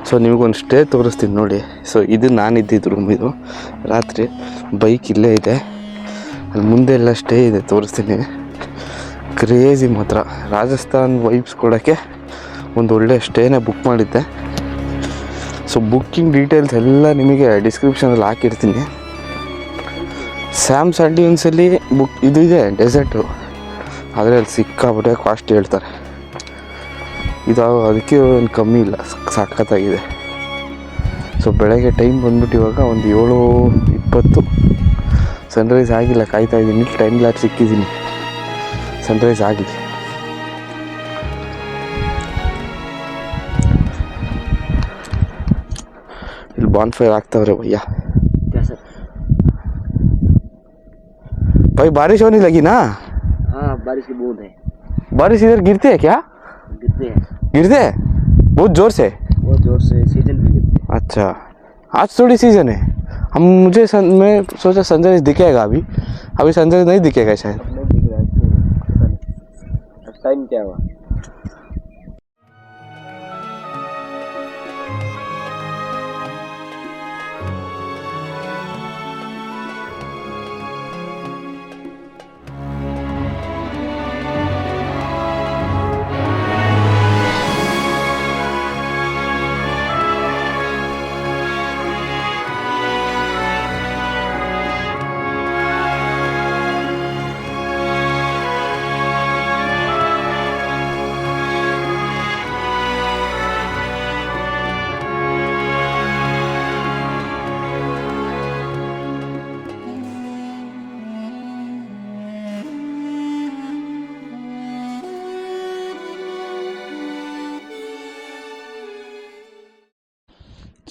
So ನಿಮಗೊಂದು stay ತೋರಿಸ್ತೀನಿ ನೋಡಿ. ಸೊ ಇದು ನಾನಿದ್ದಿದ್ದು ರೂಮ್. ಇದು ರಾತ್ರಿ ಬೈಕ್ ಇಲ್ಲೇ ಇದೆ, ಅಲ್ಲಿ ಮುಂದೆ ಎಲ್ಲ ಸ್ಟೇ ಇದೆ, ತೋರಿಸ್ತೀನಿ. ಕ್ರೇಜಿ ಮಾತ್ರ. ರಾಜಸ್ಥಾನ್ ವೈಬ್ಸ್ ಕೊಡೋಕ್ಕೆ ಒಂದು ಒಳ್ಳೆ ಸ್ಟೇನೇ ಬುಕ್ ಮಾಡಿದ್ದೆ. ಸೊ ಬುಕ್ಕಿಂಗ್ ಡೀಟೇಲ್ಸ್ ಎಲ್ಲ ನಿಮಗೆ ಡಿಸ್ಕ್ರಿಪ್ಷನಲ್ಲಿ ಹಾಕಿರ್ತೀನಿ. ಸ್ಯಾಮ್ ಸ್ಯಾಂಡಿಯನ್ಸಲ್ಲಿ ಇದು ಇದೆ ಡೆಸರ್ಟು, ಆದರೆ ಅಲ್ಲಿ ಸಿಕ್ಕಾಬಿಟ್ಟೆ ಕಾಸ್ಟ್ ಹೇಳ್ತಾರೆ. ಇದು ಅದಕ್ಕೆ ಏನು ಕಮ್ಮಿ ಇಲ್ಲ, ಸಖತ್ತಾಗಿದೆ. ಸೊ ಬೆಳಗ್ಗೆ ಟೈಮ್ ಬಂದ್ಬಿಟ್ಟು ಇವಾಗ ಒಂದು 7:20. ಸನ್ರೈಸ್ ಆಗಿಲ್ಲ, ಕಾಯ್ತಾಯಿದ್ದೀನಿ. ಟೈಮ್ ಲ್ಯಾಪ್ ಸಿಕ್ಕಿದ್ದೀನಿ, ಸನ್ರೈಸ್ ಆಗಿದೆ. ಇಲ್ಲಿ ಬಾನ್ ಫೈರ್ ಆಗ್ತಾವ್ರೆ भैया. भाई बारिश होने लगी ना? हाँ बारिश की बूंद है. बारिश इधर गिरती है क्या? गिरते हैं बहुत जोर से सीजन भी गिरते हैं. अच्छा आज थोड़ी सीजन है. मैं सोचा सनराइज दिखेगा, अभी सनराइज नहीं दिखेगा शायद. नहीं दिख रहा है. टाइम क्या हुआ?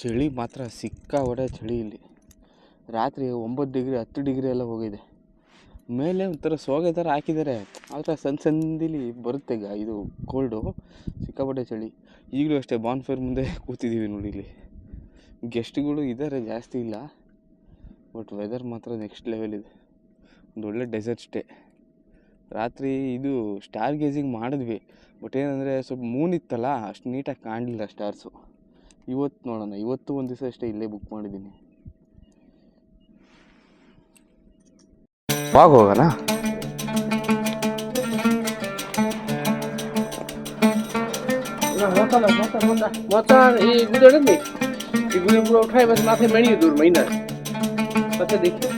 ಚಳಿ ಮಾತ್ರ ಸಿಕ್ಕಾಪಟ್ಟೆ ಚಳಿ ಇಲ್ಲಿ. ರಾತ್ರಿ 9 ಡಿಗ್ರಿ 10 ಡಿಗ್ರಿ ಎಲ್ಲ ಹೋಗಿದೆ. ಮೇಲೆ ಒಂಥರ ಸೋಗೆ ಥರ ಹಾಕಿದ್ದಾರೆ, ಆದರೆ ಸಂದಿಲಿ ಬರುತ್ತೆ ಇದು ಕೋಲ್ಡು. ಸಿಕ್ಕಾಪಟ್ಟೆ ಚಳಿ. ಈಗಲೂ ಅಷ್ಟೇ ಬಾನ್ ಫೈರ್ ಮುಂದೆ ಕೂತಿದ್ದೀವಿ ನೋಡಿ. ಇಲ್ಲಿ ಗೆಸ್ಟ್ಗಳು ಇದ್ದಾರೆ, ಜಾಸ್ತಿ ಇಲ್ಲ, ಬಟ್ ವೆದರ್ ಮಾತ್ರ ನೆಕ್ಸ್ಟ್ ಲೆವೆಲ್ ಇದೆ. ಒಂದು ಒಳ್ಳೆ ಡೆಸರ್ಟ್ ಸ್ಟೇ. ರಾತ್ರಿ ಇದು ಸ್ಟಾರ್ ಗೇಜಿಂಗ್ ಮಾಡಿದ್ವಿ, ಬಟ್ ಏನಂದರೆ ಸ್ವಲ್ಪ ಮೂನ್ ಇತ್ತಲ್ಲ, ಅಷ್ಟು ನೀಟಾಗಿ ಕಾಣಲಿಲ್ಲ ಸ್ಟಾರ್ಸು. ಇವತ್ತು ನೋಡೋಣ, ಇವತ್ತು ಒಂದು ದಿವಸ ಅಷ್ಟೇ ಇಲ್ಲೇ ಬುಕ್ ಮಾಡಿದ್ದೀನಿ. ಬಾಗ ಹೋಗೋಣ. ये गुजर नहीं, ये गुजर पूरा उठाए बस माथे में नहीं दूर महीना पता देखिए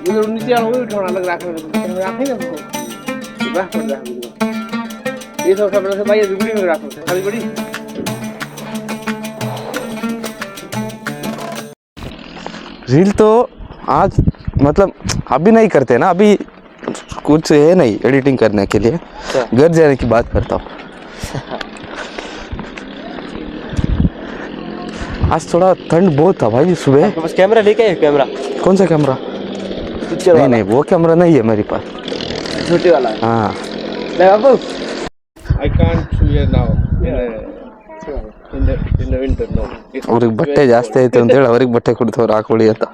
गुजर नीचे आ वो उठाना अलग रखने रखे ना वो बात कर रहा है. ये सब से भाई जुगड़ी में रखो खाली बड़ी. रील तो आज मतलब अभी नहीं करते ना, अभी कुछ है नहीं एडिटिंग करने के लिए. घर जाने की बात करता हूँ. आज थोड़ा ठंड बहुत था भाई सुबह. बस कैमरा लेके आए. कैमरा कौन सा कैमरा? नहीं वो कैमरा नहीं है मेरे पास, छोटे वाला. हाँ I can't wear now in the winter. No. ಅವ್ರಿಗೆ ಬಟ್ಟೆ ಜಾಸ್ತಿ ಆಯ್ತು ಅಂತೇಳಿ ಅವ್ರಿಗೆ ಬಟ್ಟೆ ಕೊಡ್ತವ್ರು ಹಾಕೊಳ್ಳಿ ಅಂತ.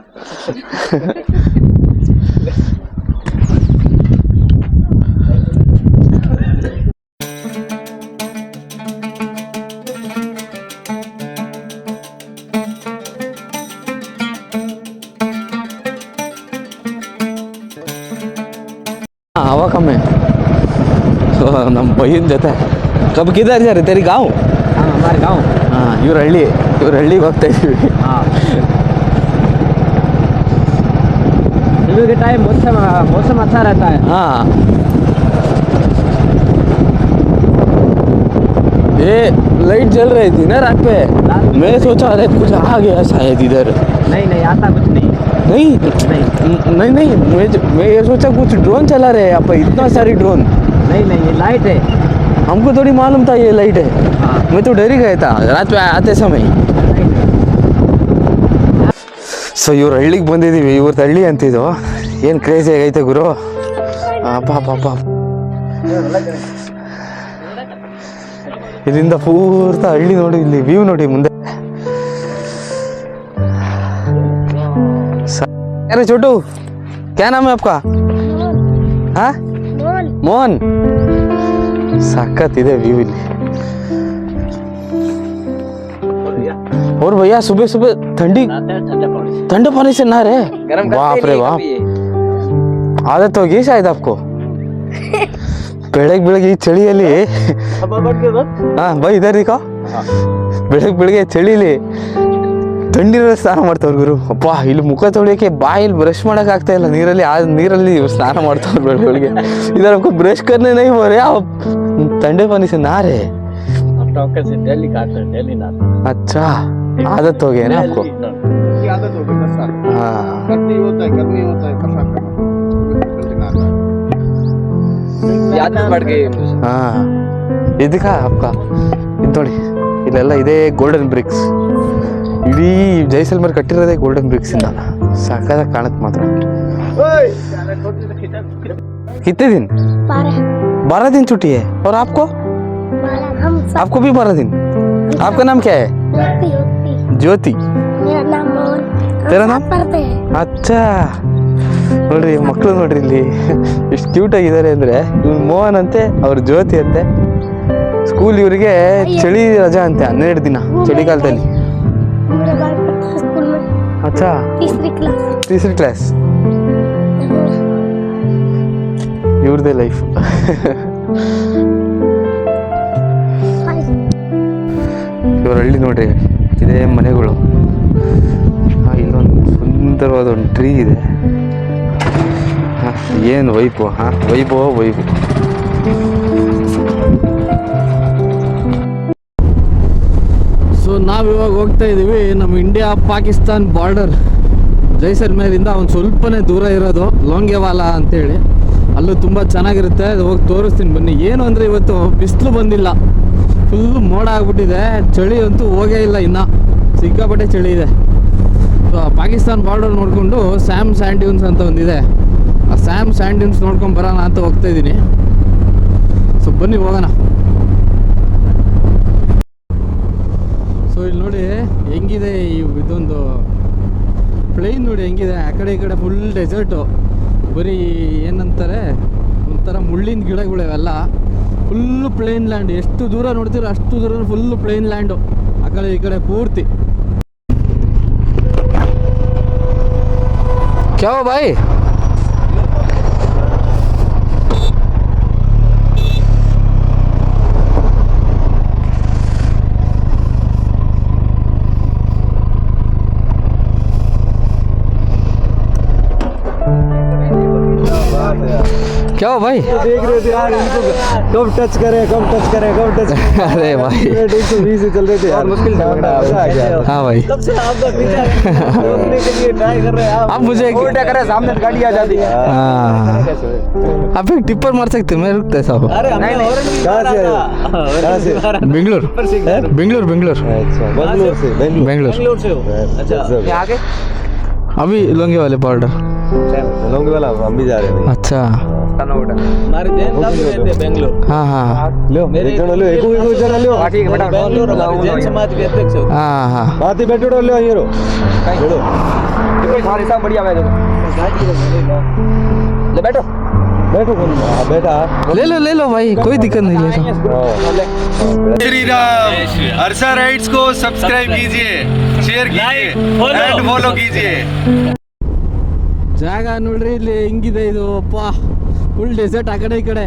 हवा कम है. ನಮ್ಮ ಬೈಯನ ಜೊತೆ ಕಬ್ ಕಿಧರ್ जा रहे तेरी गाँव? हाँ हमारे गाँव. हाँ ಇವ್ರ ಹಳ್ಳಿಗೆ ಹೋಗ್ತಾ ಇದ್ದೀವಿ. हाँ सुबह के टाइम मौसम अच्छा रहता है. हाँ ये लाइट जल रही थी ना रात पे. मैं सोचा अरे कुछ आ गया शायद इधर. नहीं आता कुछ नहीं. नहीं मैं ये सोचा कुछ ड्रोन चला रहे हैं यहाँ पर, इतना सारी ड्रोन. नहीं ये लाइट है. हमको थोड़ी मालूम था ये लाइट है. हाँ. मैं तो डर ही गया था रात में आते समय. ಸೊ ಇವ್ರ ಹಳ್ಳಿಗೆ ಬಂದಿದ್ದೀವಿ. ಇವ್ರದ್ದು ಹಳ್ಳಿ ಅಂತಿದ್ದು. ಏನು ಕ್ರೇಜಿ ಆಗೈತೆ ಗುರು. ಪಾಪ ಇಲ್ಲಿಂದ ಪೂರ್ತಿ ಹಳ್ಳಿ ನೋಡಿ, ಇಲ್ಲಿ ವ್ಯೂ ನೋಡಿ ಮುಂದೆ. अरे छोटू क्या नाम है आपका? हाँ मोहन. ಸಖತ್ ಇದೆ ವ್ಯೂ ಇಲ್ಲಿ. और भैया सुबह सुबह ठंडे पानी से नहा रहे, बाप रे बाप, आदत होगी शायद आपको। ಬೆಳಗ್ಗೆ ಈ ಚಳಿಯಲ್ಲಿ ಹಾ ಬೈ ಇದಾರೆ ಈಗ ಬೆಳಗ್ಗೆ ಚಳಿಲಿ ತಣ್ಣೀರಲ್ಲಿ ಸ್ನಾನ ಮಾಡ್ತಾವ್ರು ಗುರು. ಅಪ್ಪ ಇಲ್ಲಿ ಮುಖ ತೊಳಿಯೋಕೆ ಬಾಯಲ್ಲಿ ಬ್ರಷ್ ಮಾಡಕ್ ಆಗ್ತಾ ಇಲ್ಲ, ನೀರಲ್ಲಿ ಆ ನೀರಲ್ಲಿ ಸ್ನಾನ ಮಾಡ್ತಾವ್ರು ಬೆಳಗ್ಗೆ. इधर आपको ब्रश करने नहीं हो रहे, आप ठंडे पानी से नहा रहे। अच्छा आदत हो गया ना आपको। आदत हो गई, हाँ गर्मी होता है बरसात का आदत बढ़ गई। हाँ ಇದಕ್ಕೆ आपका ಇದು ನೋಡಿ, ಇಲ್ಲೆಲ್ಲ ಇದೆ ಗೋಲ್ಡನ್ ಬ್ರಿಕ್ಸ್. ಇಡೀ ಜೈಸಲ್ಮೇರ್ ಕಟ್ಟಿರೋದೇ ಗೋಲ್ಡನ್ ಬ್ರಿಕ್ಸ್ ಇಂದ. ಸಾಕಾಗಿ ಕಾಣುತ್ತೆ ಮಾತ್ರ. कितने दिन? 12 दिन छुट्टी है। और आपको? आपको भी 12 दिन। आपका नाम क्या है? ज्योति। मेरा नाम मोहन। तेरा नाम? पढ़ते हैं। अच्छा ನೋಡ್ರಿ ಮಕ್ಕಳು ನೋಡ್ರಿ ಇಲ್ಲಿ ಎಷ್ಟು ಕ್ಯೂಟ್ ಆಗಿದ್ದಾರೆ ಅಂದ್ರೆ, ಇವ್ನು ಮೋಹನ್ ಅಂತೆ, ಅವ್ರ ಜ್ಯೋತಿ ಅಂತೆ. ಸ್ಕೂಲ್ ಇವರಿಗೆ ಚಳಿ ರಜಾ ಅಂತೆ, 12 ದಿನ ಚಳಿಗಾಲದಲ್ಲಿ. मेरा भाई पढ़ता है स्कूल में, अच्छा तीसरी क्लास। ಇವ್ರದೇ ಲೈಫ್. ಇವ್ರ ಹಳ್ಳಿ ನೋಡ್ರಿ, ಇದೇ ಮನೆಗಳು. ಇಲ್ಲೊಂದು ಸುಂದರವಾದ ಒಂದು ಟ್ರೀ ಇದೆ. ಏನು ವೈಭವ, ವೈಭವ. ಸೊ ನಾವಿವಾಗ ಹೋಗ್ತಾ ಇದ್ದೀವಿ ನಮ್ಮ ಇಂಡಿಯಾ ಪಾಕಿಸ್ತಾನ್ ಬಾರ್ಡರ್, ಜೈಸಲ್ಮೇರಿಂದ ಒಂದು ಸ್ವಲ್ಪನೇ ದೂರ ಇರೋದು ಲೋಂಗೆವಾಲಾ ಅಂತೇಳಿ. ಅಲ್ಲೂ ತುಂಬ ಚೆನ್ನಾಗಿರುತ್ತೆ, ಅದು ಹೋಗಿ ತೋರಿಸ್ತೀನಿ ಬನ್ನಿ. ಏನು ಅಂದರೆ ಇವತ್ತು ಬಿಸಿಲು ಬಂದಿಲ್ಲ, ಫುಲ್ಲು ಮೋಡ ಆಗ್ಬಿಟ್ಟಿದೆ, ಚಳಿ ಅಂತೂ ಹೋಗೇ ಇಲ್ಲ, ಇನ್ನು ಸಿಕ್ಕಾಪಟ್ಟೆ ಚಳಿ ಇದೆ. ಸೊ ಪಾಕಿಸ್ತಾನ್ ಬಾರ್ಡರ್ ನೋಡಿಕೊಂಡು ಸ್ಯಾಮ್ ಸ್ಯಾಂಡ್ ಡ್ಯೂನ್ಸ್ ಅಂತ ಒಂದಿದೆ, ಆ ಸ್ಯಾಮ್ ಸ್ಯಾಂಡ್ ಡ್ಯೂನ್ಸ್ ನೋಡ್ಕೊಂಡು ಬರೋಣ ಅಂತ ಹೋಗ್ತಾ ಇದ್ದೀನಿ. ಸೊ ಬನ್ನಿ ಹೋಗೋಣ. ಸೊ ಇಲ್ಲಿ ನೋಡಿ ಹೆಂಗಿದೆ ಇದೊಂದು ಪ್ಲೇನ್ ನೋಡಿ ಹೆಂಗಿದೆ, ಆ ಕಡೆ ಈ ಕಡೆ ಫುಲ್ ಡೆಸರ್ಟು, ಬರೀ ಏನಂತಾರೆ ಒಂಥರ ಮುಳ್ಳಿನ ಗಿಡಗಳಿವೆಲ್ಲ, ಫುಲ್ಲು ಪ್ಲೇನ್ ಲ್ಯಾಂಡ್. ಎಷ್ಟು ದೂರ ನೋಡ್ತೀರೋ ಅಷ್ಟು ದೂರ ಫುಲ್ಲು ಪ್ಲೇನ್ ಲ್ಯಾಂಡು, ಆ ಕಡೆ ಈ ಕಡೆ ಪೂರ್ತಿ. ಕ್ಯಾ ಬಾಯ್? क्या हो भाई? देख रहे थे यार इनको कब टच करे अरे भाई 120 से चल रहे थे यार, मुश्किल आ गया। हाँ भाई तब से आपका पीछा रोकने के लिए ट्राई कर रहे हैं आप। अब मुझे उल्टा करे, सामने से गाड़ी आ जाती है। हाँ आप एक टिप्पर मार सकते, मैं रुकता साहब। अरे नहीं, नहीं। कहाँ से आए? कहाँ से? बेंगलोर बेंगलोर अच्छा बेंगलोर से। बेंगलोर से हो? अच्छा आगे अभी लोंगे वाले बॉर्डर। लोंगे वाला हम भी जा रहे हैं। अच्छा हमारे जैन साहब भी रहते हैं बेंगलोर। हाँ हाँ लो एक जन लो, एक जन लो। ठीक है बेटा, बेंगलोर हमारे जैन समाज के अध्यक्ष हो। हाँ हाँ बात ही बैठो लो ये रो बैठो। हमारे साहब बढ़िया बैठो, ले बैठो बैठो बेटा ले लो भाई, कोई दिक्कत नहीं, ले लो। श्री राम। हर्षा राइड्स को सब्सक्राइब कीजिए, शेयर कीजिए एंड फॉलो कीजिए। ಜಾಗ ನೋಡ್ರಿ ಇಲ್ಲಿ ಹೆಂಗಿದೆ ಇದು, ಅಪ್ಪ ಫುಲ್ ಡೆಸರ್ಟ್, ಆ ಕಡೆ ಈ ಕಡೆ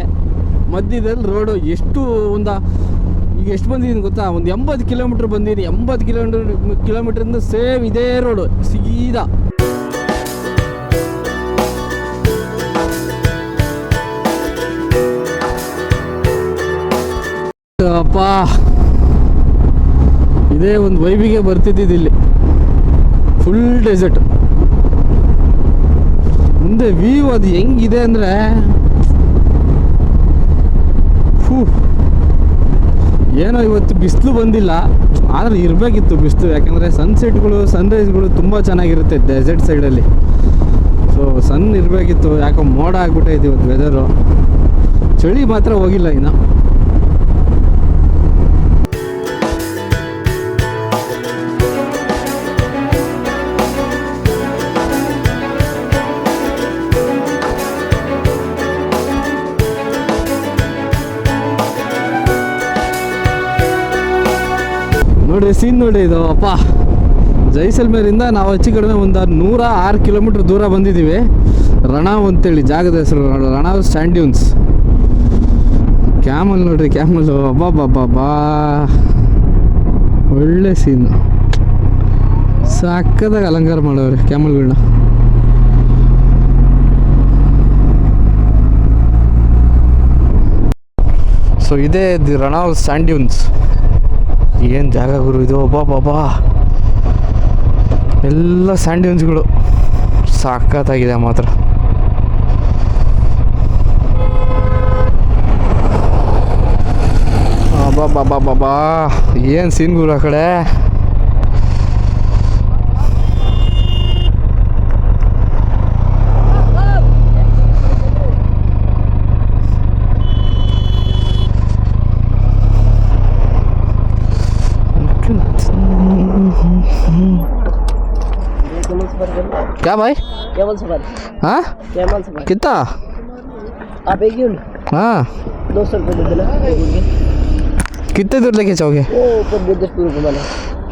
ಮಧ್ಯದಲ್ಲಿ ರೋಡು. ಎಷ್ಟು ಈಗ ಎಷ್ಟು ಬಂದಿದ್ದೀನಿ ಗೊತ್ತಾ, ಒಂದು 80 ಕಿಲೋಮೀಟ್ರ್ ಬಂದಿದ್ದೀನಿ. 80 ಕಿಲೋಮೀಟ್ರಿಂದ ಸೇಮ್ ಇದೇ ರೋಡು ಸೀದಾ. ಅಪ್ಪ ಇದೇ ಒಂದು ವೈಬಿಗೆ ಬರ್ತಿದ್ದಿದ್ದು ಇಲ್ಲಿ, ಫುಲ್ ಡೆಸರ್ಟ್. ಮುಂದೆ ವ್ಯೂ ಅದು ಹೆಂಗಿದೆ ಅಂದರೆ ಏನೋ ಇವತ್ತು ಬಿಸಿಲು ಬಂದಿಲ್ಲ, ಆದರೆ ಇರಬೇಕಿತ್ತು ಬಿಸಿಲು, ಯಾಕಂದರೆ ಸನ್ಸೆಟ್ಗಳು ಸನ್ರೈಸ್ಗಳು ತುಂಬ ಚೆನ್ನಾಗಿರುತ್ತೆ ಡೆಸರ್ಟ್ ಸೈಡಲ್ಲಿ. ಸೊ ಸನ್ ಇರಬೇಕಿತ್ತು, ಯಾಕೋ ಮೋಡ ಆಗ್ಬಿಟ್ಟೈತೆ ಇವತ್ತು ವೆದರು. ಚಳಿ ಮಾತ್ರ ಹೋಗಿಲ್ಲ ಇನ್ನು. ನೋಡಿ ಸೀನ್ ನೋಡಿ ಇದು, ಅಪ್ಪ ಜೈಸಲ್ಮೇರಿಂದ ನಾವು ಹೆಚ್ಚು ಕಡಿಮೆ ಒಂದು 106 ಕಿಲೋಮೀಟ್ರ್ ದೂರ ಬಂದಿದ್ದೀವಿ. ರಣಾವ್ ಅಂತೇಳಿ ಜಾಗದ ಹೆಸರು, ರಣಾವ್ ಸ್ಯಾಂಡ್ ಡ್ಯೂನ್ಸ್. ಕ್ಯಾಮಲ್ ನೋಡ್ರಿ, ಕ್ಯಾಮಲ್ಲು ಅಬ್ಬಾ ಒಳ್ಳೆ ಸೀನು. ಸಕ್ಕದಾಗ ಅಲಂಕಾರ ಮಾಡವ್ರೆ ಕ್ಯಾಮಲ್ಗಳನ್ನ. ಸೊ ಇದೇ ದಿ ರಣಾವ್ ಸ್ಯಾಂಡ್ ಡ್ಯೂನ್ಸ್. ಏನು ಜಾಗ ಗುರು ಇದು, ಅಬ್ಬಾ ಎಲ್ಲ ಸ್ಯಾಂಡ್ ಡ್ಯೂನ್ಸ್ಗಳು. ಸಖತ್ತಾಗಿದೆ ಮಾತ್ರ. ಅಬ್ಬಾ ಏನು ಸೀನ್ ಗುರು ಆ ಕಡೆ. क्या भाई? Camel safari. हाँ कैमल सफारी कितना? आप एक ही हाँ 200 रुपये दे देना। कितने दूर लेके जाओगे? वो ऊपर बेदसपुर घुमाना।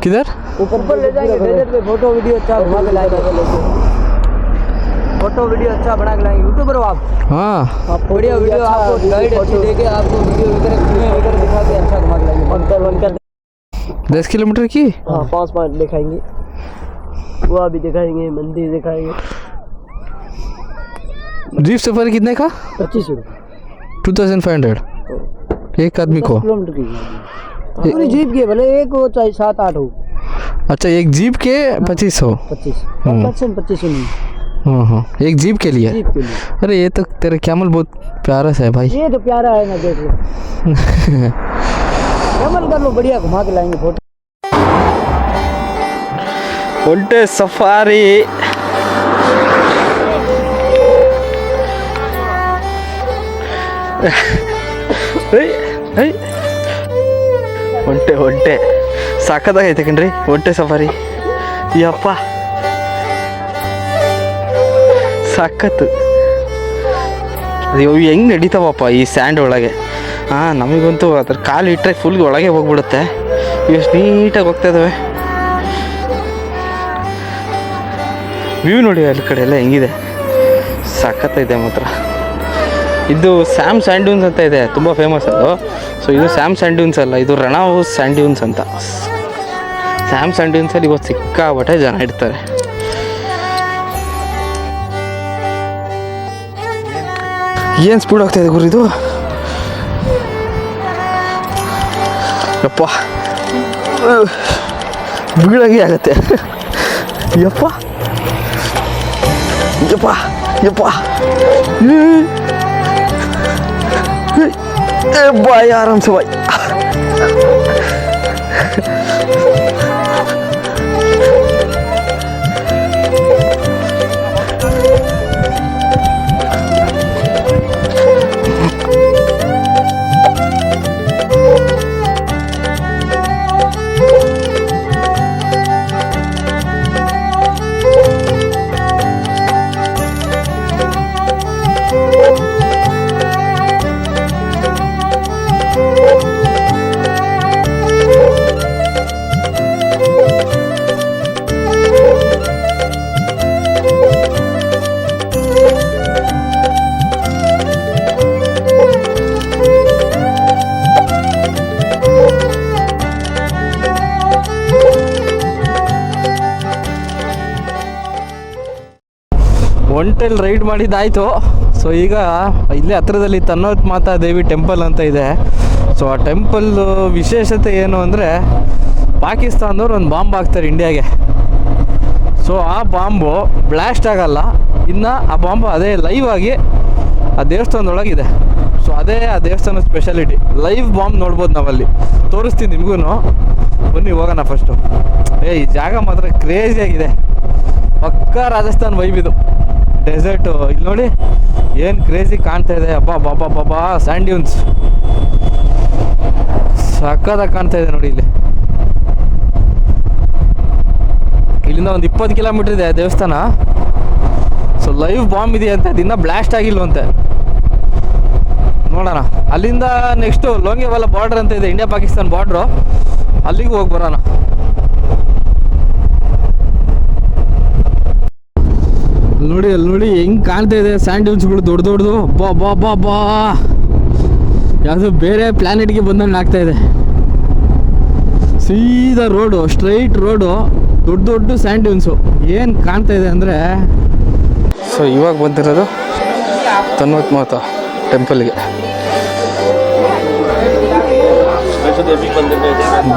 किधर? ऊपर ले जाएंगे, डेजर्ट पे फोटो वीडियो अच्छा घुमा के लाएंगे। फोटो वीडियो अच्छा बना के लाएंगे। यूट्यूबर हो आप? हाँ बढ़िया वीडियो, आपको गाइड अच्छी देके आपको वीडियो वगैरह दिखा के अच्छा घुमा के लाएंगे। बनकर 10 किलोमीटर की। हाँ 5 पॉइंट दिखाएंगे, गोवा भी दिखाएंगे, मंदिर दिखाएंगे। जीप सफारी कितने का? 25 रुपये 2500 एक आदमी को। किलोमीटर की पूरी जीप की, भले एक हो चाहे 7-8 हो। अच्छा एक जीप के 2500। 25 नहीं, हाँ एक जीप के लिए। जीप के लिए। अरे ये तो तेरा कैमल बहुत प्यारा सा है भाई। ये तो प्यारा है ना, देख लो। कैमल कर लो, बढ़िया घुमा के लाएंगे फोटो। ಒಂಟೆ ಸಫಾರಿ. ಒಂಟೆ ಸಾಕದಾಗೈತೆ ಕಣ್ರಿ ಒಂಟೆ ಸಫಾರಿ. ಯಪ್ಪ ಸಾಕತ್ತು. ಅಯ್ಯೋ ಹೆಂಗೆ ನಡೀತಾವಪ್ಪ ಈ ಸ್ಯಾಂಡ್ ಒಳಗೆ. ಹಾಂ ನಮಗಂತೂ ಅದ್ರ ಕಾಲು ಇಟ್ಟರೆ ಫುಲ್ ಒಳಗೆ ಹೋಗ್ಬಿಡುತ್ತೆ. ಎಷ್ಟು ನೀಟಾಗಿ ಹೋಗ್ತಾ ಇದ್ದಾವೆ. ವ್ಯೂ ನೋಡಿ ಅಲ್ಲಿ ಕಡೆ ಎಲ್ಲ ಹೆಂಗಿದೆ, ಸಖತ್ತಿದೆ ಮಾತ್ರ. ಇದು ಸ್ಯಾಮ್ ಸ್ಯಾಂಡ್ ಡ್ಯೂನ್ಸ್ ಅಂತ ಇದೆ, ತುಂಬ ಫೇಮಸ್ ಅದು. ಸೊ ಇದು ಸ್ಯಾಮ್ ಸ್ಯಾಂಡ್ ಡ್ಯೂನ್ಸ್ ಅಲ್ಲ, ಇದು ರಣಾವ್ ಸ್ಯಾಂಡ್ ಡ್ಯೂನ್ಸ್ ಅಂತ. ಸ್ಯಾಮ್ ಸ್ಯಾಂಡ್ ಡ್ಯೂನ್ಸಲ್ಲಿ ಇವತ್ತು ಸಿಕ್ಕಾಪಟ್ಟೆ ಜನ ಇರ್ತಾರೆ. ಏನು ಸ್ಪೀಡ್ ಆಗ್ತಾಯಿದೆ ಗುರು ಇದು. ಯಪ್ಪ ಬೀಳಾಗಿ ಆಗತ್ತೆ. ಯಪ್ಪ ಯಪ್ಪ ಯಪ್ಪ ಬಾಯ್ ಆರಾಮ್ಸೆ ಬಾಯ್. ಒಂಟೆಲ್ ರೈಡ್ ಮಾಡಿದ್ದಾಯಿತು. ಸೊ ಈಗ ಇಲ್ಲೇ ಹತ್ರದಲ್ಲಿ ತನ್ನೋತ್ ಮಾತಾ ದೇವಿ ಟೆಂಪಲ್ ಅಂತ ಇದೆ. ಸೊ ಆ ಟೆಂಪಲ್ ವಿಶೇಷತೆ ಏನು ಅಂದರೆ, ಪಾಕಿಸ್ತಾನದವ್ರು ಒಂದು ಬಾಂಬ್ ಹಾಕ್ತಾರೆ ಇಂಡಿಯಾಗೆ. ಸೊ ಆ ಬಾಂಬು ಬ್ಲಾಸ್ಟ್ ಆಗಲ್ಲ, ಇನ್ನು ಆ ಬಾಂಬು ಅದೇ ಲೈವ್ ಆಗಿ ಆ ದೇವಸ್ಥಾನದೊಳಗಿದೆ. ಸೊ ಅದೇ ಆ ದೇವಸ್ಥಾನದ ಸ್ಪೆಷಾಲಿಟಿ. ಲೈವ್ ಬಾಂಬ್ ನೋಡ್ಬೋದು ನಾವಲ್ಲಿ, ತೋರಿಸ್ತೀನಿ ನಿಮಗೂ. ಬನ್ನಿ ಹೋಗೋಣ ಫಸ್ಟು. ಈ ಜಾಗ ಮಾತ್ರ ಕ್ರೇಜಿಯಾಗಿದೆ, ಪಕ್ಕಾ ರಾಜಸ್ಥಾನ್ ವೈಬ್ ಇದು. ಡೆಸರ್ಟು ಇಲ್ಲಿ ನೋಡಿ ಏನು ಕ್ರೇಜಿ ಕಾಣ್ತಾ ಇದೆ. ಅಬ್ಬಾ ಸ್ಯಾಂಡ್ ಡ್ಯೂನ್ಸ್ ಸಕ್ಕತ್ತಾಗಿ ಕಾಣ್ತಾ ಇದೆ ನೋಡಿ. ಇಲ್ಲಿಂದ ಒಂದು 20 ಕಿಲೋಮೀಟರ್ ಇದೆ ದೇವಸ್ಥಾನ. ಸೊ ಲೈವ್ ಬಾಂಬ್ ಇದೆಯಂತೆ, ಅದಿನ್ನ ಬ್ಲಾಸ್ಟ್ ಆಗಿಲ್ವಂತೆ. ನೋಡೋಣ. ಅಲ್ಲಿಂದ ನೆಕ್ಸ್ಟು ಲೋಂಗೆವಾಲ ಬಾರ್ಡರ್ ಅಂತ ಇದೆ, ಇಂಡಿಯಾ ಪಾಕಿಸ್ತಾನ್ ಬಾರ್ಡ್ರು, ಅಲ್ಲಿಗೂ ಹೋಗಿ ಬರೋಣ. ಅಲ್ಲಿ ನೋಡಿ ಹೆಂಗೆ ಕಾಣ್ತಾ ಇದೆ ಸ್ಯಾಂಡ್ ಡ್ಯೂನ್ಸ್ಗಳು ದೊಡ್ಡ ದೊಡ್ಡದು. ಬಾ ಯಾವುದೋ ಬೇರೆ ಪ್ಲ್ಯಾನೆಟ್ಗೆ ಬಂದಂಗೆ ಆಗ್ತಾ ಇದೆ. ಸೀದಾ ರೋಡು, ಸ್ಟ್ರೈಟ್ ರೋಡು, ದೊಡ್ಡ ದೊಡ್ಡ ಸ್ಯಾಂಡ್ ಡ್ಯೂನ್ಸು ಏನು ಕಾಣ್ತಾ ಇದೆ ಅಂದರೆ. ಸೊ ಇವಾಗ ಬಂದಿರೋದು ತನ್ವತ್ ಟೆಂಪಲ್ಗೆ.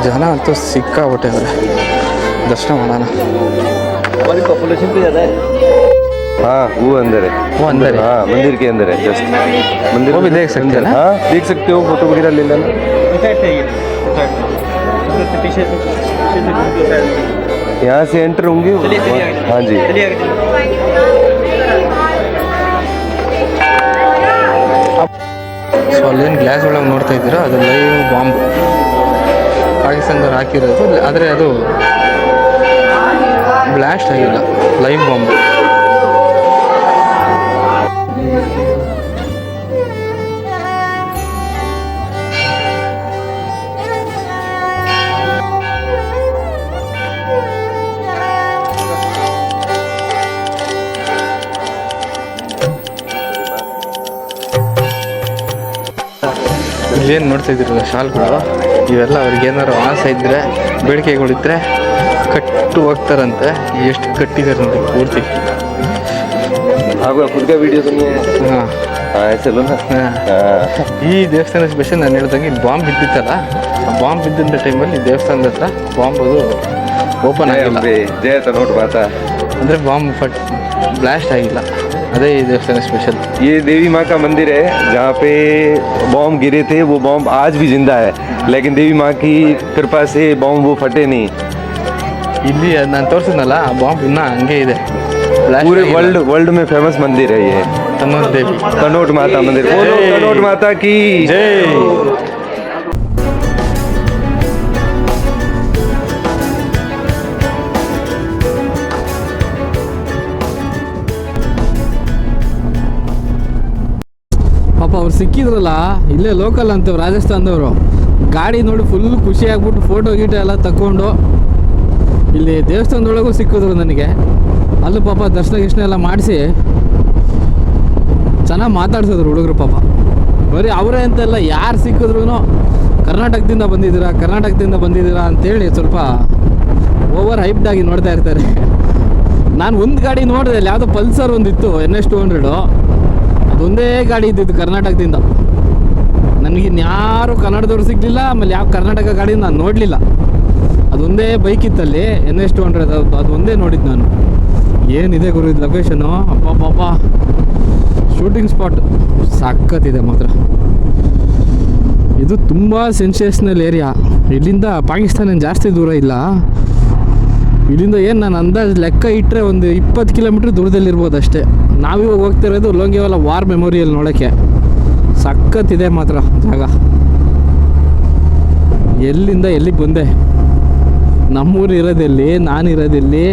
ಜನ ಅಂತೂ ಸಿಕ್ಕಾಬಿಟ್ಟೆ ಅವರೇ. ದರ್ಶನ ಮಾಡೋಣ. हमारी पॉपुलेशन भी ज़्यादा है. हाँ वो अंदर है. हाँ मंदिर के अंदर है जस्ट. मंदिर वो भी देख सकते हैं ना? हाँ देख सकते हो, फोटो वगैरह ले लेना. यहाँ से एंटर होंगे. हाँ जी. ಸೊ ಅಲ್ಲೇನು ಗ್ಲಾಸ್ ಒಳಗೆ ನೋಡ್ತಾ ಇದ್ದೀರಾ, ಅದು ಲೈವ್ ಬಾಂಬ್ ಪಾಕಿಸ್ತಾನದವ್ರು ಹಾಕಿರೋದು. ಆದರೆ ಅದು ಬ್ಲಾಸ್ಟ್ ಆಗಿಲ್ಲ, ಲೈವ್ ಬಾಂಬ್. ಇಲ್ಲೇನು ನೋಡ್ತಾ ಇದ್ದೀರಲ್ಲ ಶಾಲ್ಗಳು, ಇವೆಲ್ಲ ಅವ್ರಿಗೇನಾದ್ರು ಆಸೆ ಇದ್ದರೆ, ಬೇಡಿಕೆಗಳಿದ್ದರೆ ಕಟ್ಟು ಹೋಗ್ತಾರಂತೆ. ಎಷ್ಟು ಕಟ್ಟಿದ್ದಾರೆ ನೋಡಿ ಪೂರ್ತಿ. आपका खुद का वीडियो सुनिए. ಹಾಂ, चलो ना. ಈ ದೇವಸ್ಥಾನ ಸ್ಪೆಷಲ್ ನಾನು ಹೇಳ್ದಂಗೆ ಇಲ್ಲಿ ಬಾಂಬ್ ಬಿದ್ದಿತ್ತಲ್ಲ, ಆ ಬಾಂಬ್ ಬಿದ್ದಂಥ ಟೈಮಲ್ಲಿ ದೇವಸ್ಥಾನದ ಹತ್ರ ಬಾಂಬ್ ಅದು ಓಪನ್ ಆಗಿಲ್ಲ. जय तनोट माता. ಅಂದರೆ ಬಾಂಬ್ ಬ್ಲಾಸ್ಟ್ ಆಗಿಲ್ಲ. अरे ये देवस्थान स्पेशल. ये देवी माँ का मंदिर है जहाँ पे बॉम्ब गिरे थे. वो बॉम्ब आज भी जिंदा है, लेकिन देवी माँ की कृपा से बॉम्ब वो फटे नहीं. ಇಲ್ಲಿ ನಾನು ತೋರಿಸಿದ್ನಲ್ಲ, ಆ ಬಾಂಬ್ ಇನ್ನೂ ಹಂಗೆ ಇದೆ. पूरे वर्ल्ड में फेमस मंदिर है ये तनोट देवी, तनोट माता मंदिर. बोलो तनोट माता की जय. ಪಾಪ ಅವ್ರು ಸಿಕ್ಕಿದ್ರಲ್ಲ, ಇಲ್ಲೇ ಲೋಕಲ್ ಅಂತವ್ರು, ರಾಜಸ್ಥಾನದವರು. ಗಾಡಿ ನೋಡಿ ಫುಲ್ ಖುಷಿ ಆಗ್ಬಿಟ್ಟು ಫೋಟೋ ಗೀಟೋ ಎಲ್ಲ ತಗೊಂಡು ಇಲ್ಲಿ ದೇವಸ್ಥಾನದೊಳಗೂ ಸಿಕ್ಕಿದ್ರು ನನಗೆ. ಅಲ್ಲೂ ಪಾಪ ದರ್ಶನ ಎಲ್ಲ ಮಾಡಿಸಿ ಚೆನ್ನಾಗಿ ಮಾತಾಡ್ಸಿದ್ರು ಹುಡುಗರು. ಪಾಪ ಬರೀ ಅವರೇ ಅಂತೆಲ್ಲ, ಯಾರು ಸಿಕ್ಕಿದ್ರು ಕರ್ನಾಟಕದಿಂದ ಬಂದಿದ್ದೀರಾ ಅಂತೇಳಿ ಸ್ವಲ್ಪ ಓವರ್ ಹೈಪ್ಡಾಗಿ ನೋಡ್ತಾ ಇರ್ತಾರೆ. ನಾನು ಒಂದು ಗಾಡಿ ನೋಡಿದೆ, ಅಲ್ಲಿ ಯಾವುದೋ ಪಲ್ಸರ್ ಒಂದಿತ್ತು NS200. ಅದೊಂದೇ ಗಾಡಿ ಇದ್ದಿದ್ದು ಕರ್ನಾಟಕದಿಂದ. ನನಗಿನ್ಯಾರು ಕನ್ನಡದವ್ರು ಸಿಗಲಿಲ್ಲ. ಆಮೇಲೆ ಯಾವ ಕರ್ನಾಟಕ ಗಾಡಿ ನಾನು ನೋಡಲಿಲ್ಲ. ಅದೊಂದೇ ಬೈಕ್ ಇತ್ತಲ್ಲಿ, NS200. ಅದೊಂದೇ ನೋಡಿದ್ದು ನಾನು. ಏನಿದೆ ಗುರು ಇದು ಲೊಕೇಶನು, ಅಪ್ಪ ಶೂಟಿಂಗ್ ಸ್ಪಾಟ್ ಸಖತ್ತಿದೆ ಮಾತ್ರ. ಇದು ತುಂಬ ಸೆನ್ಸೇಷನಲ್ ಏರಿಯಾ. ಇಲ್ಲಿಂದ ಪಾಕಿಸ್ತಾನ ಜಾಸ್ತಿ ದೂರ ಇಲ್ಲ. ಇಲ್ಲಿಂದ ಏನು ನಾನು ಅಂದಾಜು ಲೆಕ್ಕ ಇಟ್ಟರೆ ಒಂದು 20 ಕಿಲೋಮೀಟ್ರ್ ದೂರದಲ್ಲಿರ್ಬೋದು ಅಷ್ಟೇ. ನಾವಿವಾಗ ಹೋಗ್ತಿರೋದು ಲೋಂಗೆವಾಲ ವಾರ್ ಮೆಮೋರಿಯಲ್ ನೋಡೋಕ್ಕೆ. ಸಖತ್ತಿದೆ ಮಾತ್ರ ಜಾಗ. ಎಲ್ಲಿಂದ ಎಲ್ಲಿಗೆ ಬಂದೆ, ನಮ್ಮೂರು ಇರೋದೆಲ್ಲಿ, ನಾನಿರೋದೆಲ್ಲಿ.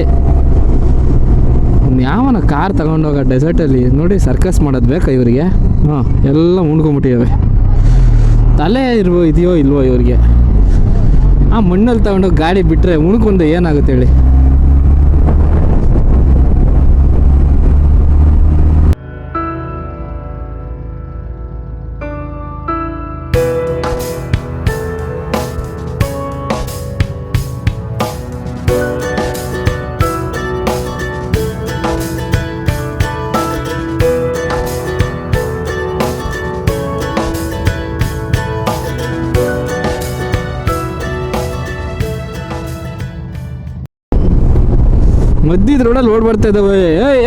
ಯಾವನ ಕಾರ್ ತಗೊಂಡೋಗ ಡೆಸರ್ಟಲ್ಲಿ ನೋಡಿ ಸರ್ಕಸ್ ಮಾಡೋದು ಬೇಕಾ ಇವರಿಗೆ? ಹಾಂ, ಎಲ್ಲ ಉಣ್ಕೊಂಬಿಟ್ಟಿವೆ. ತಲೆ ಇದೆಯೋ ಇಲ್ವೋ ಇವ್ರಿಗೆ? ಆ ಮಣ್ಣಲ್ಲಿ ತಗೊಂಡೋಗಿ ಗಾಡಿ ಬಿಟ್ಟರೆ ಉಣ್ಕೊಂಡು ಏನಾಗುತ್ತೆ ಹೇಳಿ? ಮಧ್ಯದ ರೋಡಲ್ಲಿ ಓಡ್ ಬರ್ತಾ ಇದ್ದಾವೆ.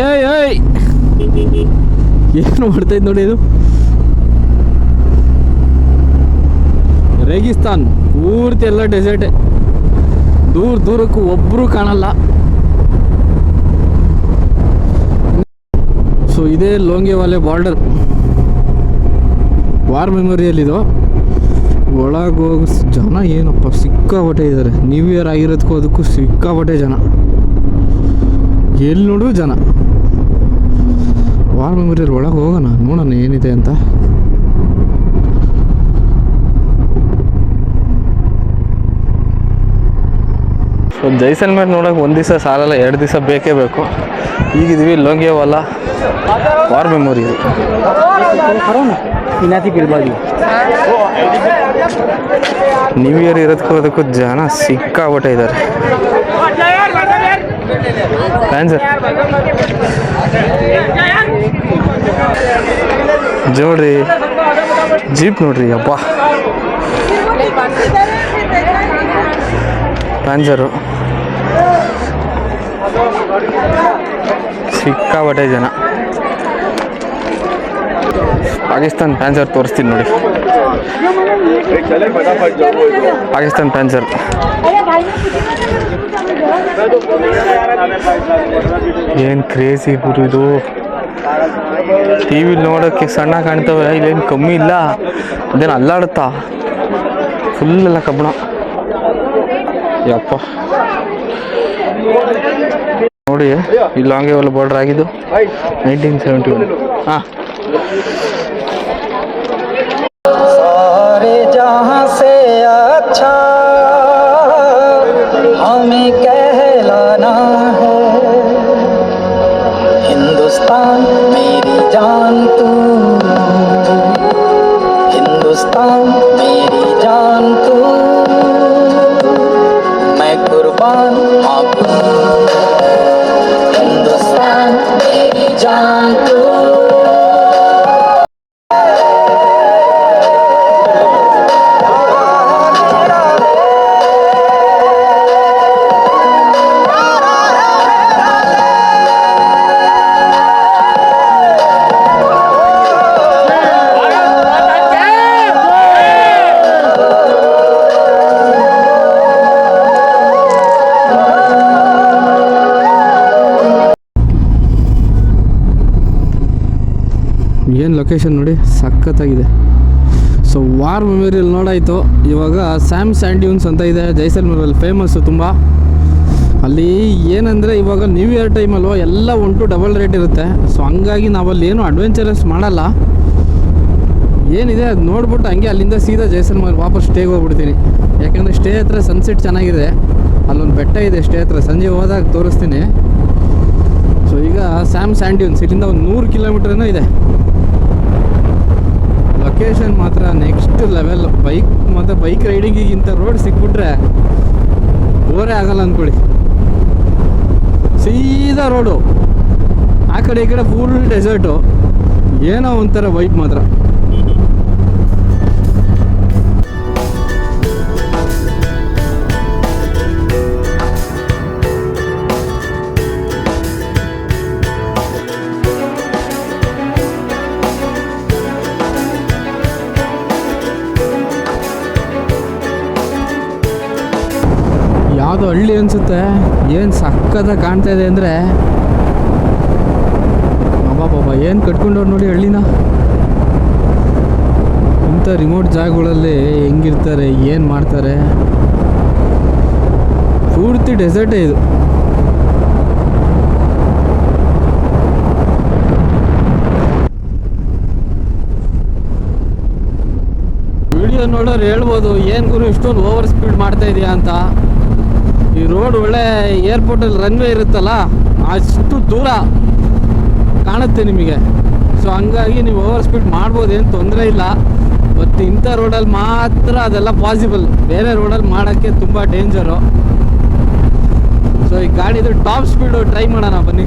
ಏಯ್ ಏನು ಮಾಡ್ತಾಯಿದ್ದು ನೋಡಿ ಇದು. ರೇಗಿಸ್ತಾನ್ ಪೂರ್ತಿ ಎಲ್ಲ ಡೆಸರ್ಟೆ. ದೂರಕ್ಕೂ ಒಬ್ಬರು ಕಾಣಲ್ಲ. ಸೊ ಇದೇ ಲೋಂಗೆವಾಲೆ ಬಾರ್ಡರ್, ವಾರ್ ಮೆಮೋರಿಯಲ್ ಇದು. ಒಳಗೋಗಿ ಜನ ಏನಪ್ಪ ಸಿಕ್ಕಾಪಟ್ಟೆ ಇದ್ದಾರೆ. ನ್ಯೂ ಇಯರ್ ಆಗಿರೋದಕ್ಕೂ ಅದಕ್ಕೂ ಸಿಕ್ಕಾಪಟ್ಟೆ ಜನ. ಎಲ್ಲಿ ನೋಡಿದ್ರು ಜನ. ವಾರ್ ಮೆಮೋರಿಯಲ್ ಒಳಗೆ ಹೋಗೋಣ, ನೋಡೋಣ ಏನಿದೆ ಅಂತ. ಸೊ ಸೊ ಜೈಸಲ್ಮೇರ್ ನೋಡೋಕೆ ಒಂದು ದಿವಸ ಸಾಲಲ್ಲ, 2 ದಿವಸ ಬೇಕೇ ಬೇಕು. ಈಗಿದ್ವಿ ಲೋಂಗೇವಾಲ ವಾರ್ ಮೆಮೋರಿಯಲ್. ನ್ಯೂ ಇಯರ್ ಇರೋದಕ್ಕೂ ಜನ ಸಿಕ್ಕಾಬಿಟ್ಟೆ ಇದ್ದಾರೆ. ಸರ್ ನೋಡ್ರಿ ಜೀಪ್ ನೋಡ್ರಿ, ಅಪ್ಪ ಪ್ಯಾನ್ಸರು ಸಿಕ್ಕಾಬಟ್ಟೆ ಜನ. ಪಾಕಿಸ್ತಾನ್ ಪ್ಯಾನ್ಸರ್ ತೋರಿಸ್ತೀನಿ ನೋಡಿ, ಪಾಕಿಸ್ತಾನ್ ಪ್ಯಾನ್ಸರ್. ಏನು ಕ್ರೇಜಿ ಗುರು ಇದು. ಟಿ ವಿಲಿ ನೋಡೋಕ್ಕೆ ಸಣ್ಣ ಕಾಣ್ತವೆ, ಇಲ್ಲೇನು ಕಮ್ಮಿ ಇಲ್ಲ. ಅದೇನು ಅಲ್ಲಾಡುತ್ತಾ, ಫುಲ್ ಎಲ್ಲ ಕಬ್ಬಣ. ಯಪ್ಪ ನೋಡಿ, ಈ ಲಾಂಗೇವಾಲ ಬಾರ್ಡರ್ ಆಗಿದ್ದು 1971. ಹಾಂ, सारे जहां से अच्छा हमें कहलाना है, हिंदुस्तान मेरी जान तू, हिंदुस्तान मेरी जान तू, मैं कुर्बान आपको, हिंदुस्तान मेरी जान तू. ಏನು ಲೊಕೇಶನ್ ನೋಡಿ, ಸಖತ್ತಾಗಿದೆ. ಸೊ ವಾರ್ ಮೆಮೋರಿಯಲ್ ನೋಡಾಯಿತು. ಇವಾಗ ಸ್ಯಾಮ್ ಸ್ಯಾಂಡ್ ಡ್ಯೂನ್ಸ್ ಅಂತ ಇದೆ ಜೈಸಲ್ಮೇರಲ್ಲಿ, ಫೇಮಸ್ಸು ತುಂಬ. ಅಲ್ಲಿ ಏನಂದರೆ ಇವಾಗ ನ್ಯೂ ಇಯರ್ ಟೈಮಲ್ವ ಎಲ್ಲ 1 ಡಬಲ್ ರೇಟ್ ಇರುತ್ತೆ. ಸೊ ಹಂಗಾಗಿ ನಾವಲ್ಲಿ ಏನು ಅಡ್ವೆಂಚರಸ್ ಮಾಡಲ್ಲ. ಏನಿದೆ ಅದು ನೋಡ್ಬಿಟ್ಟು ಹಂಗೆ ಅಲ್ಲಿಂದ ಸೀದಾ ಜೈಸಲ್ಮೇರ್ ವಾಪಸ್ ಸ್ಟೇಗೆ ಹೋಗ್ಬಿಡ್ತೀನಿ. ಯಾಕೆಂದರೆ ಸ್ಟೇ ಹತ್ರ ಸನ್ಸೆಟ್ ಚೆನ್ನಾಗಿದೆ. ಅಲ್ಲೊಂದು ಬೆಟ್ಟ ಇದೆ ಸ್ಟೇ ಹತ್ರ, ಸಂಜೆ ಹೋದಾಗ ತೋರಿಸ್ತೀನಿ. ಸೊ ಈಗ ಸ್ಯಾಮ್ ಸ್ಯಾಂಡ್ ಡ್ಯೂನ್ಸ್ ಇಲ್ಲಿಂದ ಒಂದು 100 ಕಿಲೋಮೀಟ್ರನೂ ಇದೆ. ಲೊಕೇಶನ್ ಮಾತ್ರ ನೆಕ್ಸ್ಟ್ ಲೆವೆಲ್. ಬೈಕ್ ರೈಡಿಂಗಿಗಿಂತ ರೋಡ್ ಸಿಕ್ಬಿಟ್ರೆ ಬೋರೇ ಆಗಲ್ಲ ಅಂದ್ಕೊಳ್ಳಿ. ಸೀದಾ ರೋಡು, ಆ ಕಡೆ ಈ ಕಡೆ ಫುಲ್ ಡೆಸರ್ಟು, ಏನೋ ಒಂಥರ ವೈಬ್ ಮಾತ್ರ. ಯಾವುದೋ ಹಳ್ಳಿ ಅನಿಸುತ್ತೆ. ಏನು ಸಕ್ಕತ್ತಾಗಿ ಕಾಣ್ತಾ ಇದೆ ಅಂದರೆ, ಅಬ್ಬಬ್ಬಬ್ಬ ಏನು ಕಟ್ಕೊಂಡವ್ರು ನೋಡಿ ಹಳ್ಳಿನ. ಇಂಥ ರಿಮೋಟ್ ಜಾಗಗಳಲ್ಲಿ ಹೆಂಗಿರ್ತಾರೆ, ಏನು ಮಾಡ್ತಾರೆ. ಪೂರ್ತಿ ಡೆಸರ್ಟೇ ಇದು. ವಿಡಿಯೋ ನೋಡೋರು ಹೇಳ್ಬೋದು, ಏನು ಗುರು ಇಷ್ಟೊಂದು ಓವರ್ ಸ್ಪೀಡ್ ಮಾಡ್ತಾ ಇದೆಯಾ ಅಂತ. ಈ ರೋಡ್ ಒಳ್ಳೆ ಏರ್ಪೋರ್ಟಲ್ಲಿ ರನ್ವೇ ಇರುತ್ತಲ್ಲ, ಅಷ್ಟು ದೂರ ಕಾಣುತ್ತೆ ನಿಮಗೆ. ಸೊ ಹಂಗಾಗಿ ನೀವು ಓವರ್ ಸ್ಪೀಡ್ ಮಾಡ್ಬೋದು, ಏನು ತೊಂದರೆ ಇಲ್ಲ. ಬಟ್ ಇಂಥ ರೋಡಲ್ಲಿ ಮಾತ್ರ ಅದೆಲ್ಲ ಪಾಸಿಬಲ್. ಬೇರೆ ರೋಡಲ್ಲಿ ಮಾಡೋಕ್ಕೆ ತುಂಬ ಡೇಂಜರು. ಸೊ ಈ ಗಾಡಿದು ಟಾಪ್ ಸ್ಪೀಡು ಟ್ರೈ ಮಾಡೋಣ ಬನ್ನಿ.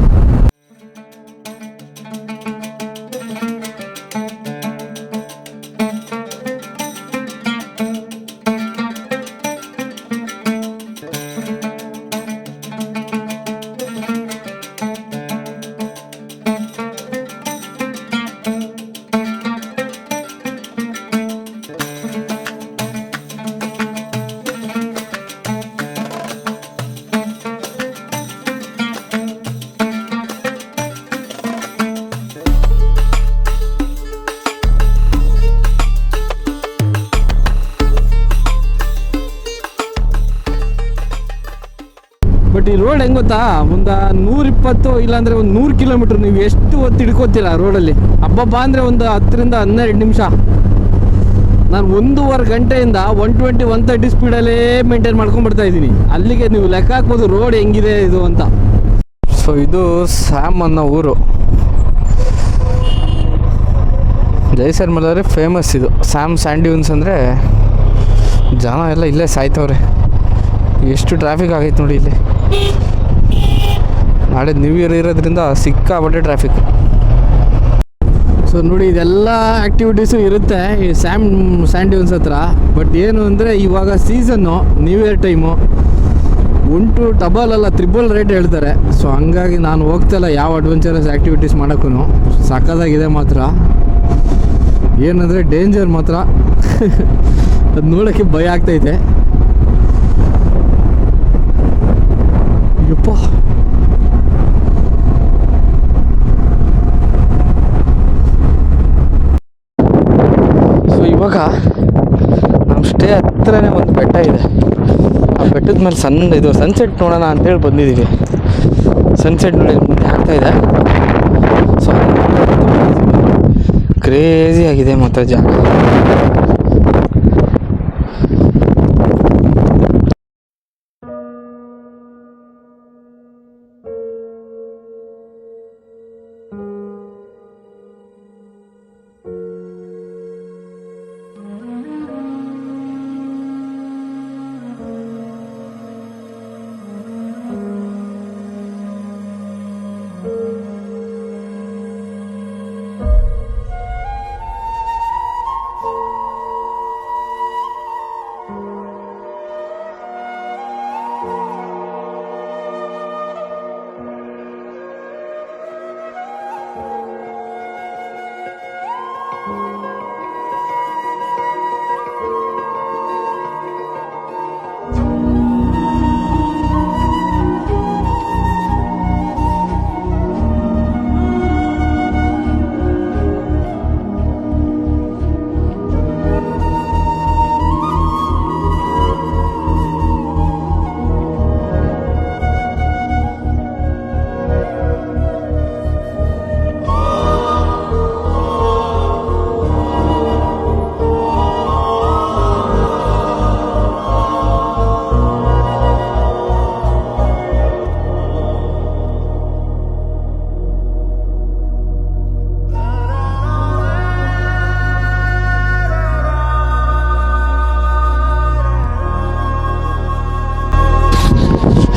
ಬಟ್ ಈ ರೋಡ್ ಹೆಂಗೆ ಗೊತ್ತಾ, ಒಂದು 120 ಇಲ್ಲಾಂದರೆ ಒಂದು 100 ಕಿಲೋಮೀಟ್ರ್ ನೀವು ಎಷ್ಟು ಹೊತ್ತು ಹಿಡ್ಕೋತೀರಾ ರೋಡಲ್ಲಿ. ಹಬ್ಬ ಅಂದರೆ ಒಂದು 10 ರಿಂದ 12 ನಿಮಿಷ. ನಾನು 1.5 ಗಂಟೆಯಿಂದ 120 130 ಸ್ಪೀಡಲ್ಲೇ ಮೇಂಟೈನ್ ಮಾಡ್ಕೊಂಡು ಬರ್ತಾ ಇದ್ದೀನಿ. ಅಲ್ಲಿಗೆ ನೀವು ಲೆಕ್ಕ ಹಾಕ್ಬೋದು ರೋಡ್ ಹೆಂಗಿದೆ ಇದು ಅಂತ. ಸೊ ಇದು ಸ್ಯಾಮ್ ಅನ್ನೋ ಊರು. ಜೈಸಲ್ಮೇರ್ ಫೇಮಸ್ ಇದು ಸ್ಯಾಮ್ ಸ್ಯಾಂಡ್ ಡ್ಯೂನ್ಸ್ ಅಂದರೆ. ಜನ ಎಲ್ಲ ಇಲ್ಲೇ ಸಾಯ್ತವ್ರೆ. ಎಷ್ಟು ಟ್ರಾಫಿಕ್ ಆಗೈತೆ ನೋಡಿ ಇಲ್ಲಿ. ನಾಳೆ ನ್ಯೂ ಇಯರ್ ಇರೋದ್ರಿಂದ ಸಿಕ್ಕಾಪಟ್ಟೆ ಟ್ರಾಫಿಕ್. ಸೊ ನೋಡಿ ಇದೆಲ್ಲ ಆ್ಯಕ್ಟಿವಿಟೀಸು ಇರುತ್ತೆ ಈ ಸ್ಯಾಂಡ್ ಡ್ಯೂನ್ಸ್ ಹತ್ರ. ಬಟ್ ಏನು ಅಂದರೆ ಇವಾಗ ಸೀಸನ್ನು ನ್ಯೂ ಇಯರ್ ಟೈಮು ಉಂಟು ಡಬಲ್ ಅಲ್ಲ ತ್ರಿಬಲ್ ರೇಟ್ ಹೇಳ್ತಾರೆ. ಸೊ ಹಂಗಾಗಿ ನಾನು ಹೋಗ್ತಾಯಿಲ್ಲ ಯಾವ ಅಡ್ವೆಂಚರಸ್ ಆ್ಯಕ್ಟಿವಿಟೀಸ್ ಮಾಡೋಕ್ಕೂ. ಸಕ್ಕತ್ತಾಗಿದೆ ಮಾತ್ರ. ಏನಂದರೆ ಡೇಂಜರ್ ಮಾತ್ರ. ಅದು ನೋಡೋಕ್ಕೆ ಭಯ ಆಗ್ತೈತೆ. ಯಪ್ಪ ಸೊ ಇವಾಗ ನಮ್ಮ ಸ್ಟೇ ಹತ್ರನೇ ಒಂದು ಬೆಟ್ಟ ಇದೆ. ಆ ಬೆಟ್ಟದ ಮೇಲೆ ಇದು ಸನ್ಸೆಟ್ ನೋಡೋಣ ಅಂತೇಳಿ ಬಂದಿದ್ದೀವಿ. ಸನ್ಸೆಟ್ ನೋಡಿ ಮುಂದೆ ಆಗ್ತಾಯಿದೆ. ಸೊ ಕ್ರೇಜಿ ಆಗಿದೆ ಮಾತ್ರ ಜಾಗ.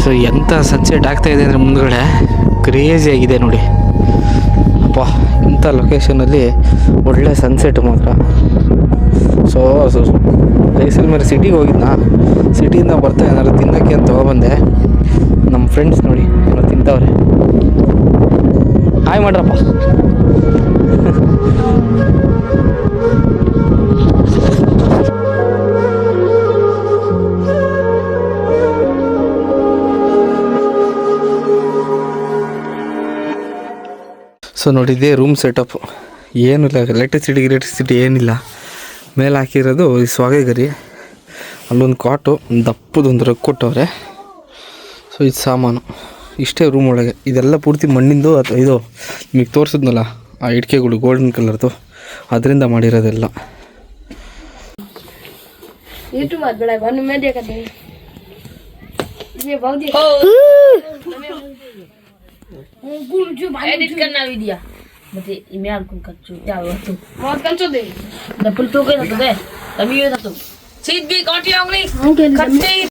ಸೊ ಎಂಥ ಸನ್ಸೆಟ್ ಆಗ್ತಾಯಿದೆ ಅಂದರೆ ಮುಂದ್ಗಡೆ ಕ್ರೇಜಿ ಆಗಿದೆ ನೋಡಿ. ಅಪ್ಪ ಇಂಥ ಲೊಕೇಶನಲ್ಲಿ ಒಳ್ಳೆ ಸನ್ಸೆಟ್ ಮಾತ್ರ. ಸೊ ಜೈಸಲ್ಮೇರ್ ಸಿಟಿಗೆ ಹೋಗಿದ್ನಾ, ಸಿಟಿಯಿಂದ ಬರ್ತಾ ಏನಾದ್ರು ತಿನ್ನೋಕ್ಕೆ ಅಂತ ತೊಗೊಬಂದೆ. ನಮ್ಮ ಫ್ರೆಂಡ್ಸ್ ನೋಡಿ ಏನೋ ತಿಂತವ್ರೆ. ಹಾಯ್ ಮಾಡ್ರಪ್ಪ. ಸೊ ನೋಡಿ ಇದೇ ರೂಮ್ ಸೆಟಪ್ಪು. ಏನಿಲ್ಲ, ಎಲೆಕ್ಟ್ರಿಸಿಟಿ ಏನಿಲ್ಲ. ಮೇಲೆ ಹಾಕಿರೋದು ಈ ಸ್ವಾಗೆಗರಿ. ಅಲ್ಲೊಂದು ಕಾಟು, ದಪ್ಪದೊಂದು ರಗ್ ಕೊಟ್ಟವ್ರೆ. ಸೊ ಇದು ಸಾಮಾನು ಇಷ್ಟೇ ರೂಮ್ ಒಳಗೆ. ಇದೆಲ್ಲ ಪೂರ್ತಿ ಮಣ್ಣಿಂದು ಅಥವಾ ಇದು ನಿಮಗೆ ತೋರಿಸಿದ್ನಲ್ಲ ಆ ಇಟ್ಕೆಗಳು ಗೋಲ್ಡನ್ ಕಲರ್ದು, ಅದರಿಂದ ಮಾಡಿರೋದೆಲ್ಲ. एडिट करना वीडियो मते ईमेल कुन कच्चू क्या हुआ तू बहुत कंचो दे डबल तो के तो बे तभी ये तो सीध भी काटी होंगी कट्टे